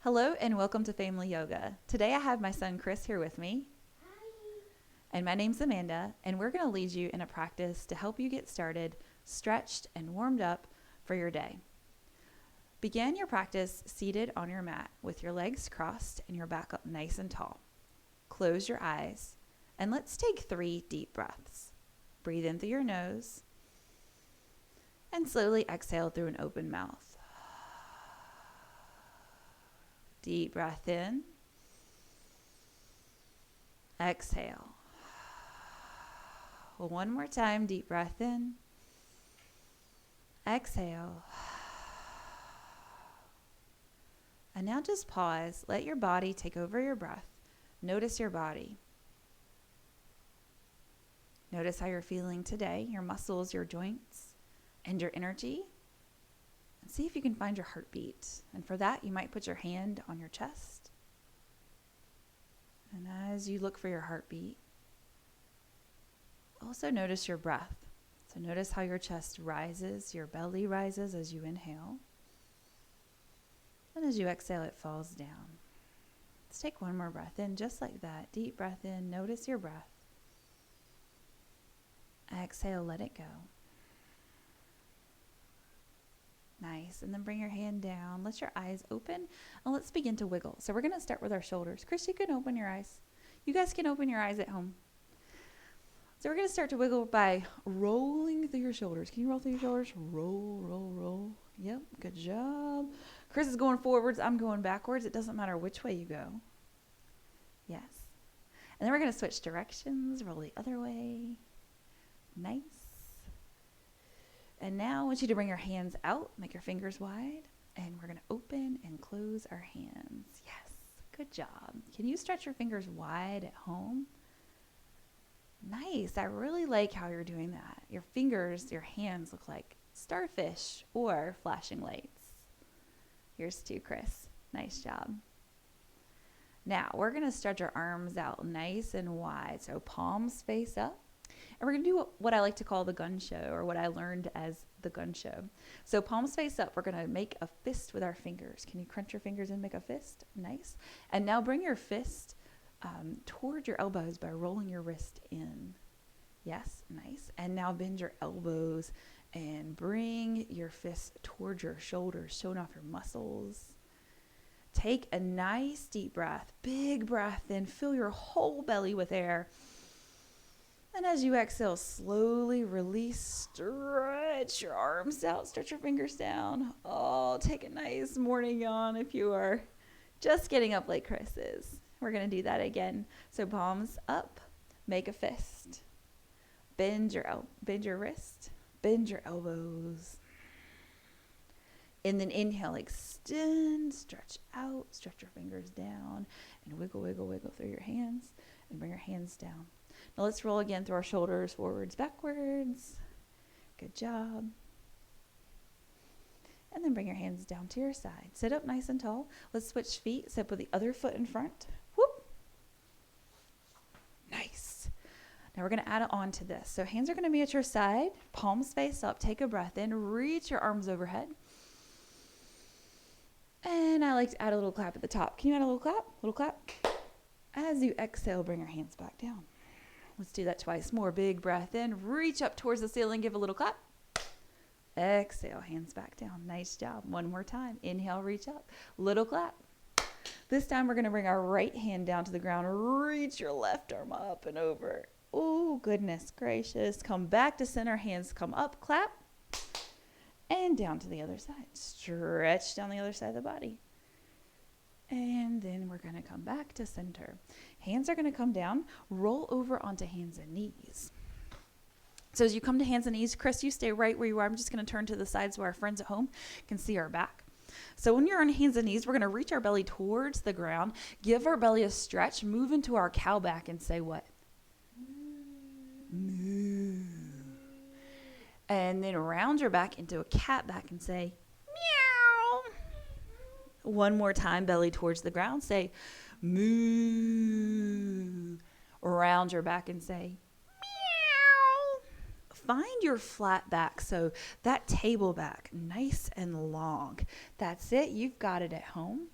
Hello and welcome to Family Yoga. Today I have my son Chris here with me. Hi. And my name's Amanda, and we're going to lead you in a practice to help you get started, stretched, and warmed up for your day. Begin your practice seated on your mat with your legs crossed and your back up nice and tall. Close your eyes and let's take 3 deep breaths. Breathe in through your nose and slowly exhale through an open mouth. Deep breath in. Exhale. One more time, deep breath in. Exhale. And now just pause. Let your body take over your breath. Notice your body. Notice how you're feeling today, your muscles, your joints, and your energy. And see if you can find your heartbeat. And for that, you might put your hand on your chest. And as you look for your heartbeat, also notice your breath. So notice how your chest rises, your belly rises as you inhale. And as you exhale, it falls down. Let's take one more breath in, just like that. Deep breath in, notice your breath. Exhale, let it go. Nice. And then bring your hand down. Let your eyes open. And let's begin to wiggle. So we're going to start with our shoulders. Chris, you can open your eyes. You guys can open your eyes at home. So we're going to start to wiggle by rolling through your shoulders. Can you roll through your shoulders? Roll, roll, roll. Yep. Good job. Chris is going forwards. I'm going backwards. It doesn't matter which way you go. Yes. And then we're going to switch directions. Roll the other way. Nice. And now I want you to bring your hands out, make your fingers wide, and we're going to open and close our hands. Yes, good job. Can you stretch your fingers wide at home? Nice. I really like how you're doing that. Your fingers, your hands look like starfish or flashing lights. Yours too, Chris. Nice job. Now, we're going to stretch our arms out nice and wide, so palms face up. And we're going to do what I like to call the gun show, or what I learned as the gun show. So palms face up, we're going to make a fist with our fingers. Can you crunch your fingers and make a fist? Nice. And now bring your fist toward your elbows by rolling your wrist in. Yes, nice. And now bend your elbows and bring your fist toward your shoulders, showing off your muscles. Take a nice deep breath, big breath in, fill your whole belly with air. And as you exhale, slowly release, stretch your arms out, stretch your fingers down. Oh, take a nice morning yawn if you are just getting up like Chris is. We're going to do that again. So palms up, make a fist. Bend your wrist, bend your elbows. And then inhale, extend, stretch out, stretch your fingers down, and wiggle, wiggle, wiggle through your hands, and bring your hands down. Now let's roll again through our shoulders, forwards, backwards. Good job. And then bring your hands down to your side. Sit up nice and tall. Let's switch feet. Sit with the other foot in front. Whoop. Nice. Now we're going to add on to this. So hands are going to be at your side, palms face up. Take a breath in. Reach your arms overhead. And I like to add a little clap at the top. Can you add a little clap? Little clap. As you exhale, bring your hands back down. Let's do that twice more. Big breath in. Reach up towards the ceiling. Give a little clap. Exhale. Hands back down. Nice job. One more time. Inhale. Reach up. Little clap. This time we're going to bring our right hand down to the ground. Reach your left arm up and over. Oh, goodness gracious. Come back to center. Hands come up. Clap. And down to the other side. Stretch down the other side of the body. And then we're going to come back to center. Hands are going to come down, roll over onto hands and knees. So as you come to hands and knees, Chris, you stay right where you are. I'm just going to turn to the side so our friends at home can see our back. So when you're on hands and knees, we're going to reach our belly towards the ground, give our belly a stretch, move into our cow back and say what? Moo. And then round your back into a cat back and say meow. One more time, belly towards the ground. Say moo. Round your back and say meow. Find your flat back, so that table back, nice and long. That's it. You've got it at home.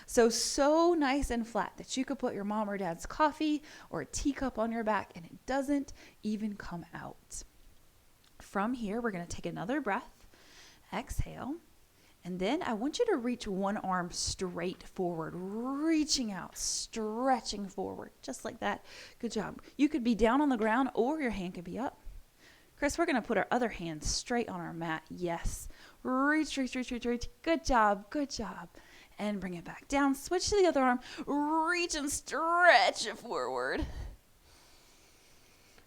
So nice and flat that you could put your mom or dad's coffee or a teacup on your back and it doesn't even come out. From here, we're going to take another breath. Exhale. And then I want you to reach one arm straight forward, reaching out, stretching forward, just like that. Good job. You could be down on the ground or your hand could be up. Chris, we're going to put our other hand straight on our mat. Yes. Reach, reach, reach, reach, reach. Good job. Good job. And bring it back down. Switch to the other arm. Reach and stretch it forward.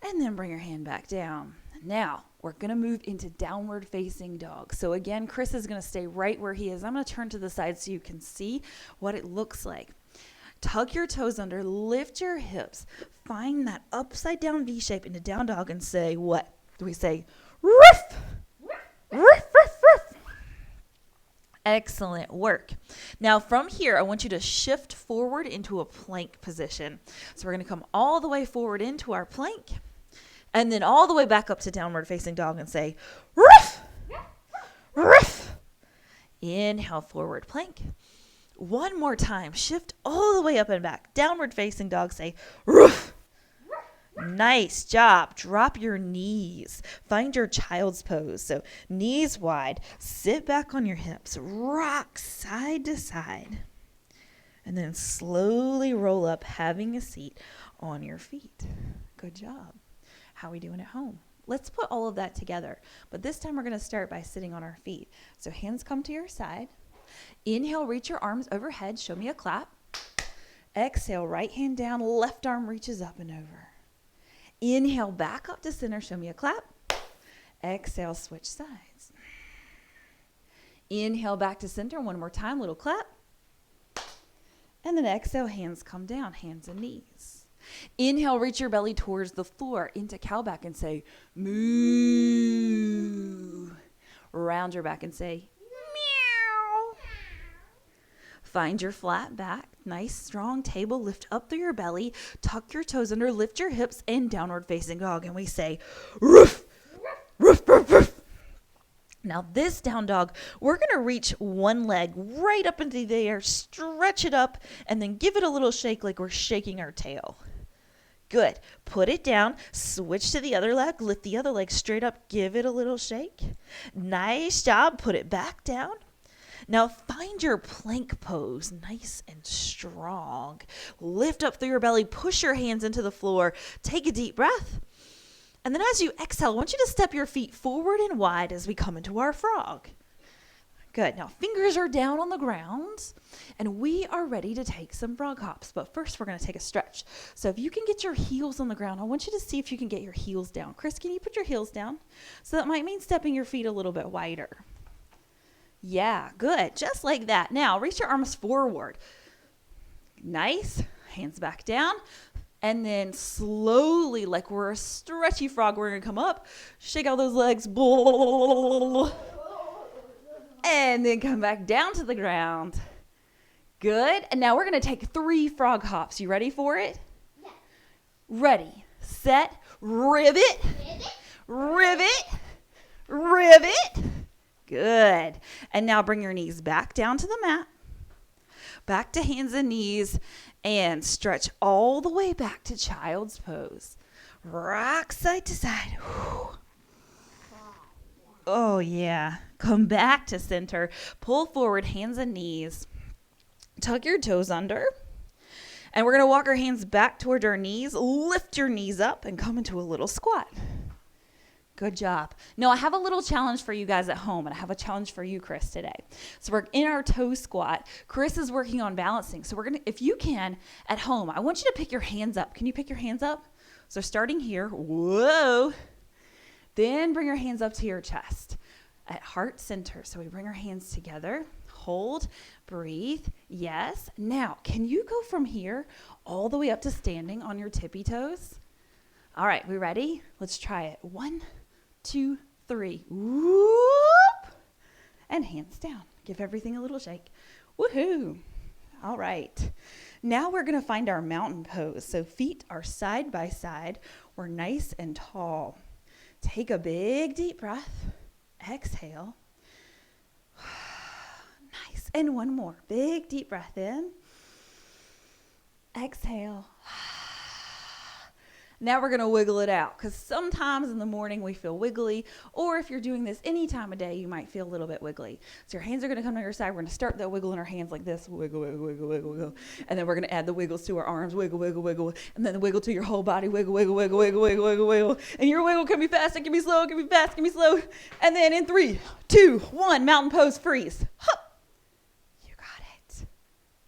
And then bring your hand back down. Now, we're going to move into downward facing dog. So again, Chris is going to stay right where he is. I'm going to turn to the side so you can see what it looks like. Tuck your toes under, lift your hips, find that upside down V shape into down dog and say what? Do we say, ruff, ruff, ruff, ruff? Excellent work. Now from here, I want you to shift forward into a plank position. So we're going to come all the way forward into our plank and then all the way back up to downward facing dog and say, ruff, ruff. Inhale, forward plank. One more time, shift all the way up and back. Downward facing dog, say, ruff. Nice job. Drop your knees. Find your child's pose. So knees wide, sit back on your hips, rock side to side, and then slowly roll up, having a seat on your feet. Good job. How are we doing at home? Let's put all of that together. But this time we're going to start by sitting on our feet. So hands come to your side. Inhale, reach your arms overhead. Show me a clap. Exhale, right hand down, left arm reaches up and over. Inhale, back up to center. Show me a clap. Exhale, switch sides. Inhale, back to center. One more time, little clap. And then exhale, hands come down, hands and knees. Inhale, reach your belly towards the floor into cow back and say, moo. Round your back and say, meow. Find your flat back. Nice, strong table. Lift up through your belly. Tuck your toes under. Lift your hips and downward facing dog. And we say, roof, roof, roof, roof. Now this down dog, we're going to reach one leg right up into the air, stretch it up, and then give it a little shake like we're shaking our tail. Good. Put it down. Switch to the other leg. Lift the other leg straight up. Give it a little shake. Nice job. Put it back down. Now find your plank pose, nice and strong. Lift up through your belly, push your hands into the floor, take a deep breath. And then as you exhale, I want you to step your feet forward and wide as we come into our frog. Good. Now fingers are down on the ground and we are ready to take some frog hops. But first we're going to take a stretch. So if you can get your heels on the ground, I want you to see if you can get your heels down. Chris, can you put your heels down? So that might mean stepping your feet a little bit wider. Yeah, good. Just like that. Now, reach your arms forward. Nice. Hands back down. And then slowly, like we're a stretchy frog, we're going to come up. Shake out those legs. And then come back down to the ground. Good. And now we're going to take 3 frog hops. You ready for it? Yeah. Ready, set, ribbit, ribbit, ribbit. Good. And now bring your knees back down to the mat, back to hands and knees, and stretch all the way back to child's pose. Rock side to side. Whew. Oh, yeah. Come back to center. Pull forward, hands and knees. Tuck your toes under. And we're going to walk our hands back toward our knees. Lift your knees up and come into a little squat. Good job. Now, I have a little challenge for you guys at home, and I have a challenge for you, Chris, today. So we're in our toe squat. Chris is working on balancing. So we're going to, if you can, at home, I want you to pick your hands up. Can you pick your hands up? So starting here, whoa. Then bring your hands up to your chest at heart center. So we bring our hands together, hold, breathe. Yes. Now, can you go from here all the way up to standing on your tippy toes? All right, we ready? Let's try it. 1, 2, 3. Whoop. And hands down. Give everything a little shake. Woohoo. All right. Now we're going to find our mountain pose. So feet are side by side. We're nice and tall. Take a big deep breath. Exhale. Nice relax. And one more. Big deep breath in. Exhale. Now we're going to wiggle it out, because sometimes in the morning we feel wiggly, or if you're doing this any time of day, you might feel a little bit wiggly. So your hands are going to come to your side. We're going to start that wiggle in our hands like this. Wiggle, wiggle, wiggle, wiggle, wiggle. And then we're going to add the wiggles to our arms. Wiggle, wiggle, wiggle. And then the wiggle to your whole body. Wiggle, wiggle, wiggle, wiggle, wiggle, wiggle, wiggle. And your wiggle can be fast, it can be slow, it can be fast, it can be slow. And then in 3, 2, 1, mountain pose, freeze. Hup.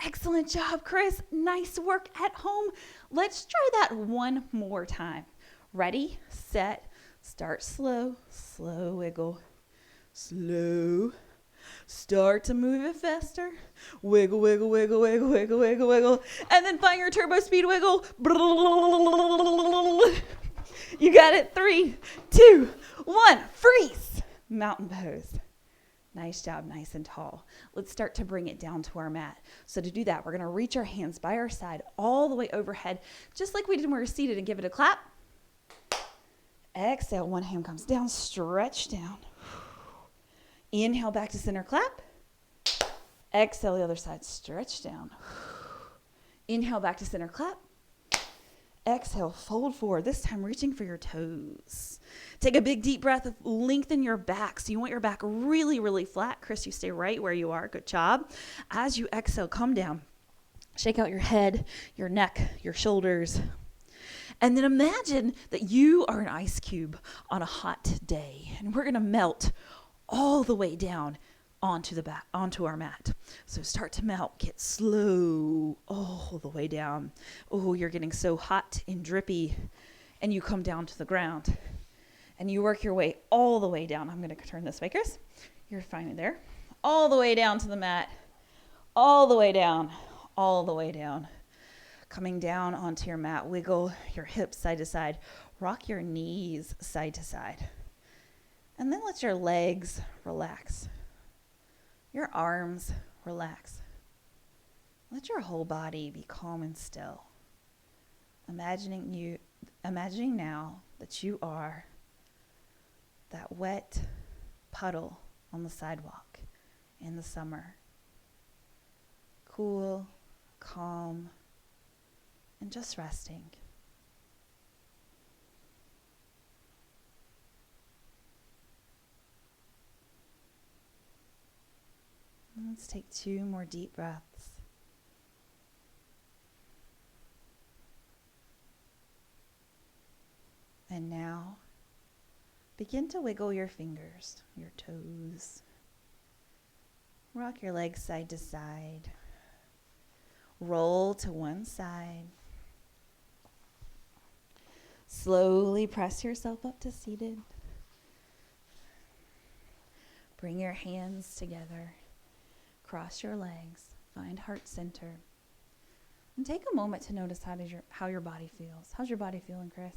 Excellent job, Chris. Nice work at home. Let's try that one more time. Ready, set, start slow, slow wiggle, slow. Start to move it faster. Wiggle, wiggle, wiggle, wiggle, wiggle, wiggle, wiggle. And then find your turbo speed wiggle. You got it. 3, 2, 1, freeze. Mountain pose. Nice job, nice and tall. Let's start to bring it down to our mat. So to do that, we're going to reach our hands by our side all the way overhead, just like we did when we were seated, and give it a clap. Exhale, one hand comes down, stretch down. Inhale, back to center, clap. Exhale, the other side, stretch down. Inhale, back to center, clap. Exhale, fold forward, this time reaching for your toes. Take a big deep breath, lengthen your back. So you want your back really, really flat. Chris, you stay right where you are. Good job. As you exhale, come down. Shake out your head, your neck, your shoulders. And then imagine that you are an ice cube on a hot day. And we're going to melt all the way down onto our mat. So start to melt, get slow all the way down. Oh, you're getting so hot and drippy, and you come down to the ground, and you work your way all the way down. I'm going to turn this way, Chris. You're fine there. All the way down to the mat, all the way down, all the way down. Coming down onto your mat, wiggle your hips side to side, rock your knees side to side, and then let your legs relax. Your arms relax. Let your whole body be calm and still. Imagining now that you are that wet puddle on the sidewalk in the summer. Cool, calm, and just resting. Let's take 2 more deep breaths. And now, begin to wiggle your fingers, your toes. Rock your legs side to side. Roll to one side. Slowly press yourself up to seated. Bring your hands together. Cross your legs, find heart center, and take a moment to notice how your body feels. How's your body feeling, Chris?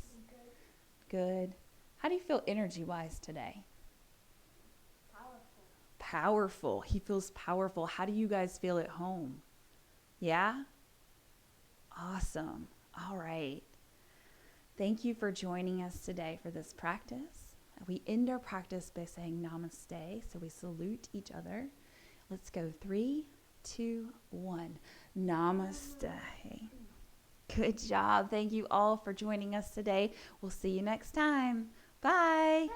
Good. How do you feel energy-wise today? Powerful. He feels powerful. How do you guys feel at home? Yeah? Awesome. All right. Thank you for joining us today for this practice. We end our practice by saying namaste, so we salute each other. Let's go. 3, 2, 1. Namaste. Good job. Thank you all for joining us today. We'll see you next time. Bye.